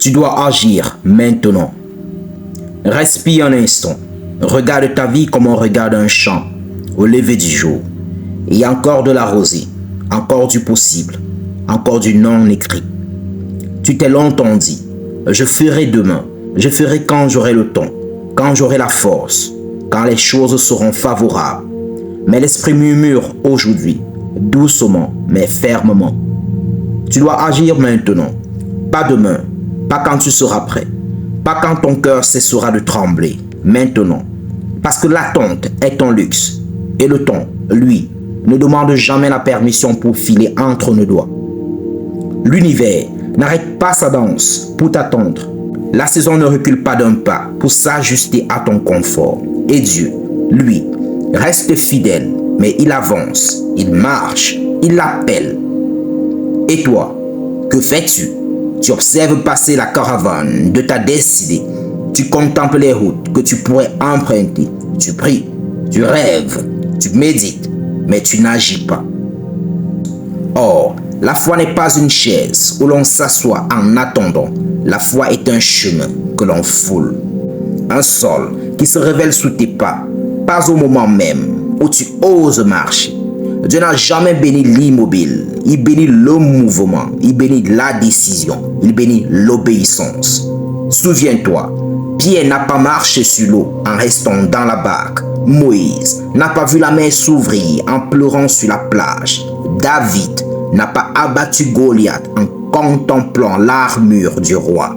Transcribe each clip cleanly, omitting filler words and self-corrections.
Tu dois agir maintenant. Respire un instant. Regarde ta vie comme on regarde un champ au lever du jour. Il y a encore de la rosée, encore du possible, encore du non écrit. Tu t'es longtemps dit, je ferai demain, je ferai quand j'aurai le temps, quand j'aurai la force, quand les choses seront favorables. Mais l'esprit murmure aujourd'hui, doucement mais fermement. Tu dois agir maintenant, pas demain, pas quand tu seras prêt, pas quand ton cœur cessera de trembler, maintenant. Parce que l'attente est un luxe et le temps, lui, ne demande jamais la permission pour filer entre nos doigts. L'univers n'arrête pas sa danse pour t'attendre. La saison ne recule pas d'un pas pour s'ajuster à ton confort. Et Dieu, lui, reste fidèle, mais il avance, il marche, il l'appelle. Et toi, que fais-tu? Tu observes passer la caravane de ta destinée. Tu contemples les routes que tu pourrais emprunter. Tu pries, tu rêves, tu médites, mais tu n'agis pas. Or, la foi n'est pas une chaise où l'on s'assoit en attendant. La foi est un chemin que l'on foule. Un sol qui se révèle sous tes pas, pas au moment même où tu oses marcher. Dieu n'a jamais béni l'immobile. Il bénit le mouvement. Il bénit la décision. Il bénit l'obéissance. Souviens-toi, Pierre n'a pas marché sur l'eau en restant dans la barque. Moïse n'a pas vu la mer s'ouvrir en pleurant sur la plage. David n'a pas abattu Goliath en contemplant l'armure du roi.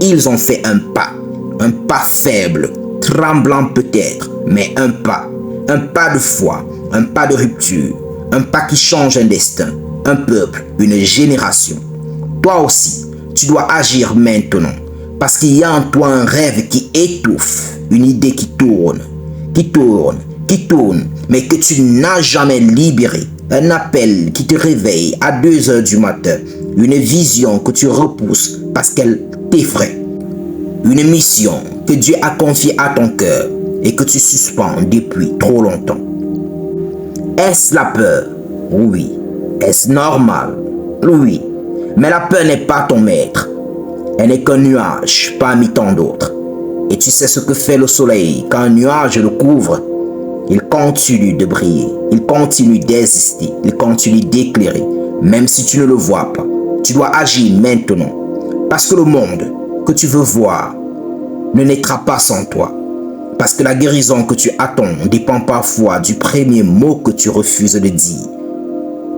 Ils ont fait un pas faible, tremblant peut-être, mais un pas de foi, un pas de rupture, un pas qui change un destin, un peuple, une génération. Toi aussi, tu dois agir maintenant, parce qu'il y a en toi un rêve qui étouffe, une idée qui tourne, mais que tu n'as jamais libéré. Un appel qui te réveille à 2 heures du matin. Une vision que tu repousses parce qu'elle t'effraie. Une mission que Dieu a confiée à ton cœur et que tu suspends depuis trop longtemps. Est-ce la peur? Oui. Est-ce normal? Oui. Mais la peur n'est pas ton maître. Elle n'est qu'un nuage parmi tant d'autres. Et tu sais ce que fait le soleil quand un nuage le couvre? Il continue de briller, il continue d'exister, il continue d'éclairer, même si tu ne le vois pas. Tu dois agir maintenant, parce que le monde que tu veux voir ne naîtra pas sans toi. Parce que la guérison que tu attends dépend parfois du premier mot que tu refuses de dire.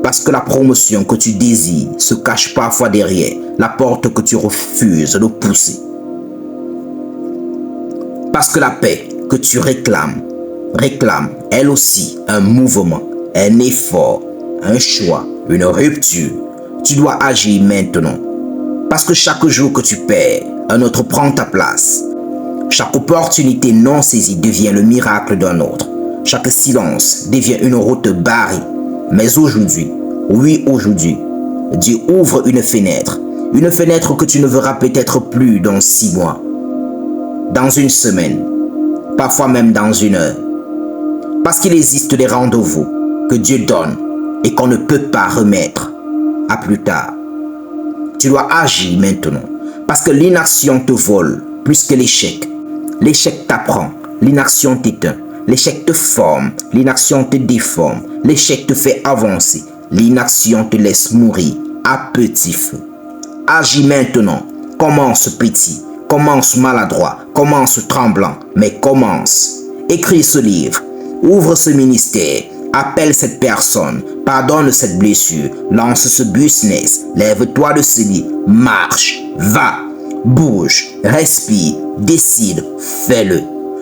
Parce que la promotion que tu désires se cache parfois derrière la porte que tu refuses de pousser. Parce que la paix que tu réclame elle aussi un mouvement, un effort, un choix, une rupture. Tu dois agir maintenant. Parce que chaque jour que tu perds, un autre prend ta place. Chaque opportunité non saisie devient le miracle d'un autre. Chaque silence devient une route barrée. Mais aujourd'hui, oui aujourd'hui, Dieu ouvre une fenêtre que tu ne verras peut-être plus dans 6 mois, dans une semaine, parfois même dans 1 heure. Parce qu'il existe des rendez-vous que Dieu donne et qu'on ne peut pas remettre à plus tard. Tu dois agir maintenant parce que l'inaction te vole plus que l'échec. L'échec t'apprend, l'inaction t'éteint. L'échec te forme, l'inaction te déforme. L'échec te fait avancer, l'inaction te laisse mourir à petit feu. Agis maintenant, commence petit, commence maladroit, commence tremblant, mais commence. Écris ce livre. Ouvre ce ministère, appelle cette personne, pardonne cette blessure, lance ce business, lève-toi de ce lit, marche, va, bouge, respire, décide, fais-le.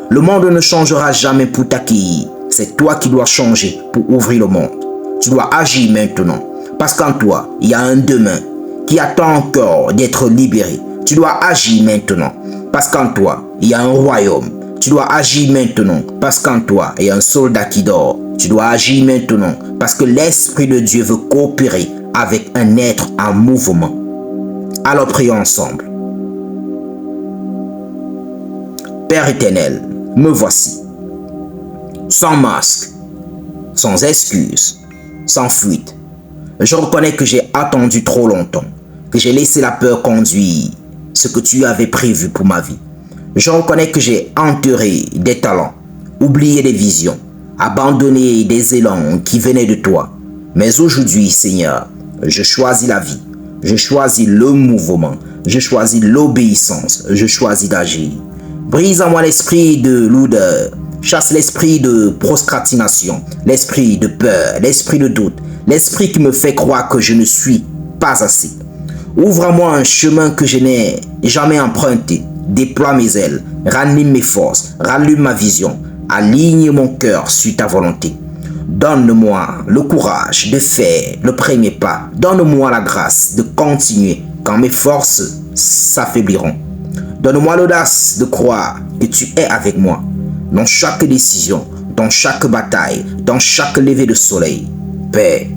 Le monde ne changera jamais pour t'accueillir, c'est toi qui dois changer pour ouvrir le monde. Tu dois agir maintenant, parce qu'en toi, il y a un demain qui attend encore d'être libéré. Tu dois agir maintenant, parce qu'en toi, il y a un royaume. Tu dois agir maintenant parce qu'en toi, il y a un soldat qui dort. Tu dois agir maintenant parce que l'Esprit de Dieu veut coopérer avec un être en mouvement. Alors prions ensemble. Père éternel, me voici. Sans masque, sans excuse, sans fuite. Je reconnais que j'ai attendu trop longtemps, que j'ai laissé la peur conduire ce que tu avais prévu pour ma vie. Je reconnais que j'ai enterré des talents, oublié des visions, abandonné des élans qui venaient de toi. Mais aujourd'hui, Seigneur, je choisis la vie, je choisis le mouvement, je choisis l'obéissance, je choisis d'agir. Brise en moi l'esprit de lourdeur, chasse l'esprit de procrastination, l'esprit de peur, l'esprit de doute, l'esprit qui me fait croire que je ne suis pas assez. Ouvre à moi un chemin que je n'ai jamais emprunté. Déploie mes ailes, ranime mes forces, rallume ma vision, aligne mon cœur sur ta volonté. Donne-moi le courage de faire le premier pas. Donne-moi la grâce de continuer quand mes forces s'affaibliront. Donne-moi l'audace de croire que tu es avec moi dans chaque décision, dans chaque bataille, dans chaque lever de soleil. Père,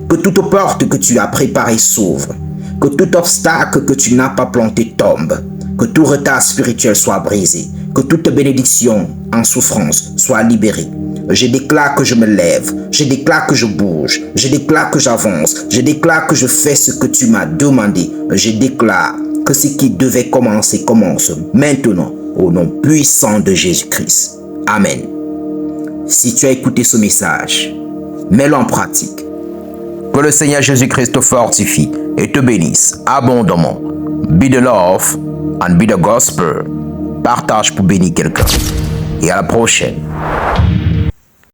que toute porte que tu as préparée s'ouvre, que tout obstacle que tu n'as pas planté tombe, que tout retard spirituel soit brisé, que toute bénédiction en souffrance soit libérée. Je déclare que je me lève, je déclare que je bouge, je déclare que j'avance, je déclare que je fais ce que tu m'as demandé, je déclare que ce qui devait commencer commence maintenant au nom puissant de Jésus-Christ. Amen. Si tu as écouté ce message, mets-le en pratique. Que le Seigneur Jésus-Christ te fortifie et te bénisse abondamment. Be the love and be the gospel. Partage pour bénir quelqu'un. Et à la prochaine.